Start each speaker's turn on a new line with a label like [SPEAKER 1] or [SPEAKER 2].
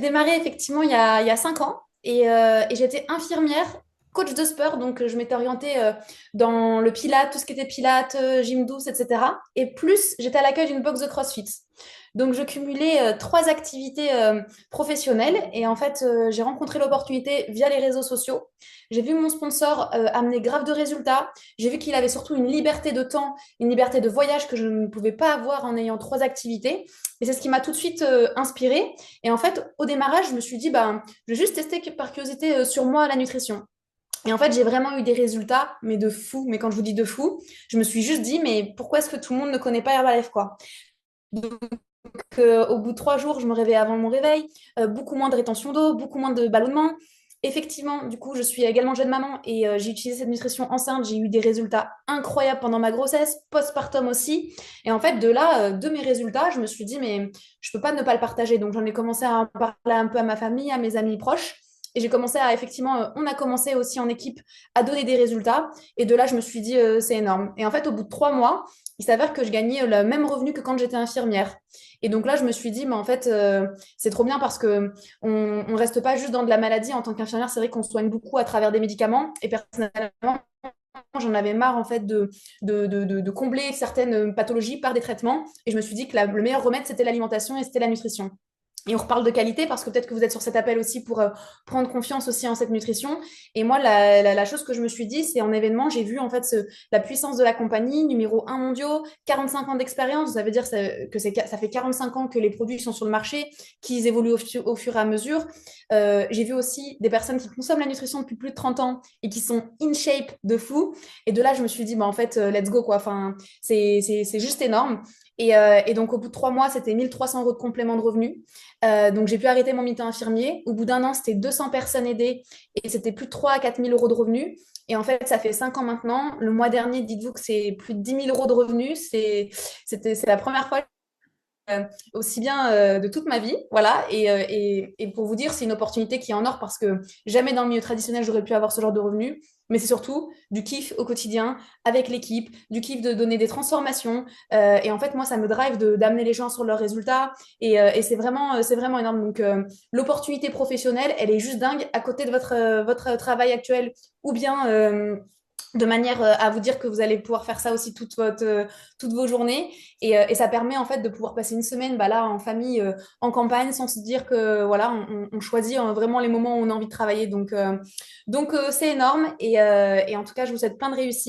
[SPEAKER 1] Démarré effectivement il y a 5 ans et j'étais infirmière, coach de sport. Donc, je m'étais orientée dans le Pilates, tout ce qui était Pilates, gym douce, etc. Et plus, j'étais à l'accueil d'une box de CrossFit. Donc, je cumulais trois activités professionnelles et en fait, j'ai rencontré l'opportunité via les réseaux sociaux. J'ai vu mon sponsor amener grave de résultats. J'ai vu qu'il avait surtout une liberté de temps, une liberté de voyage que je ne pouvais pas avoir en ayant trois activités. Et c'est ce qui m'a tout de suite inspirée. Et en fait, au démarrage, je me suis dit, bah, je vais juste tester par curiosité sur moi la nutrition. Et en fait, j'ai vraiment eu des résultats, mais de fou. Mais quand je vous dis de fou, je me suis juste dit, mais pourquoi est-ce que tout le monde ne connaît pas Herbalife, quoi? Donc, au bout de 3 jours, je me réveillais avant mon réveil, beaucoup moins de rétention d'eau, beaucoup moins de ballonnement. Effectivement, du coup, je suis également jeune maman et j'ai utilisé cette nutrition enceinte. J'ai eu des résultats incroyables pendant ma grossesse, postpartum aussi. Et en fait, de là, de mes résultats, je me suis dit, mais je peux pas ne pas le partager. Donc, j'en ai commencé à en parler un peu à ma famille, à mes amis proches. Et j'ai commencé à, effectivement, on a commencé aussi en équipe à donner des résultats. Et de là, je me suis dit, c'est énorme. Et en fait, au bout de 3 mois, il s'avère que je gagnais le même revenu que quand j'étais infirmière. Et donc là, je me suis dit, mais en fait, c'est trop bien parce que on reste pas juste dans de la maladie. En tant qu'infirmière, c'est vrai qu'on soigne beaucoup à travers des médicaments. Et personnellement, j'en avais marre en fait de combler certaines pathologies par des traitements. Et je me suis dit que le meilleur remède, c'était l'alimentation et c'était la nutrition. Et on reparle de qualité parce que peut-être que vous êtes sur cet appel aussi pour prendre confiance aussi en cette nutrition. Et moi, la chose que je me suis dit, c'est en événement, j'ai vu en fait la puissance de la compagnie, numéro un mondiaux, 45 ans d'expérience. Ça veut dire ça fait 45 ans que les produits sont sur le marché, qu'ils évoluent au fur et à mesure. J'ai vu aussi des personnes qui consomment la nutrition depuis plus de 30 ans et qui sont in shape de fou. Et de là, je me suis dit, bah, en fait, let's go, quoi. Enfin, c'est juste énorme. Et donc, au bout de 3 mois, c'était 1 300 € de complément de revenus. Donc, j'ai pu arrêter mon mi-temps infirmier. Au bout d'un an, c'était 200 personnes aidées et c'était plus de 3 à 4 000 € de revenus. Et en fait, ça fait 5 ans maintenant. Le mois dernier, dites-vous que c'est plus de 10 000 € de revenus. C'est la première fois aussi bien de toute ma vie. Voilà. Et pour vous dire, c'est une opportunité qui est en or parce que jamais dans le milieu traditionnel, j'aurais pu avoir ce genre de revenus. Mais c'est surtout du kiff au quotidien avec l'équipe, du kiff de donner des transformations. Et en fait, moi, ça me drive d'amener les gens sur leurs résultats. Et c'est vraiment énorme. Donc, l'opportunité professionnelle, elle est juste dingue à côté de votre travail actuel ou bien de manière à vous dire que vous allez pouvoir faire ça aussi toutes vos journées. Et ça permet en fait de pouvoir passer une semaine bah, là en famille, en campagne, sans se dire que voilà, on choisit vraiment les moments où on a envie de travailler. Donc c'est énorme. Et en tout cas, je vous souhaite plein de réussite.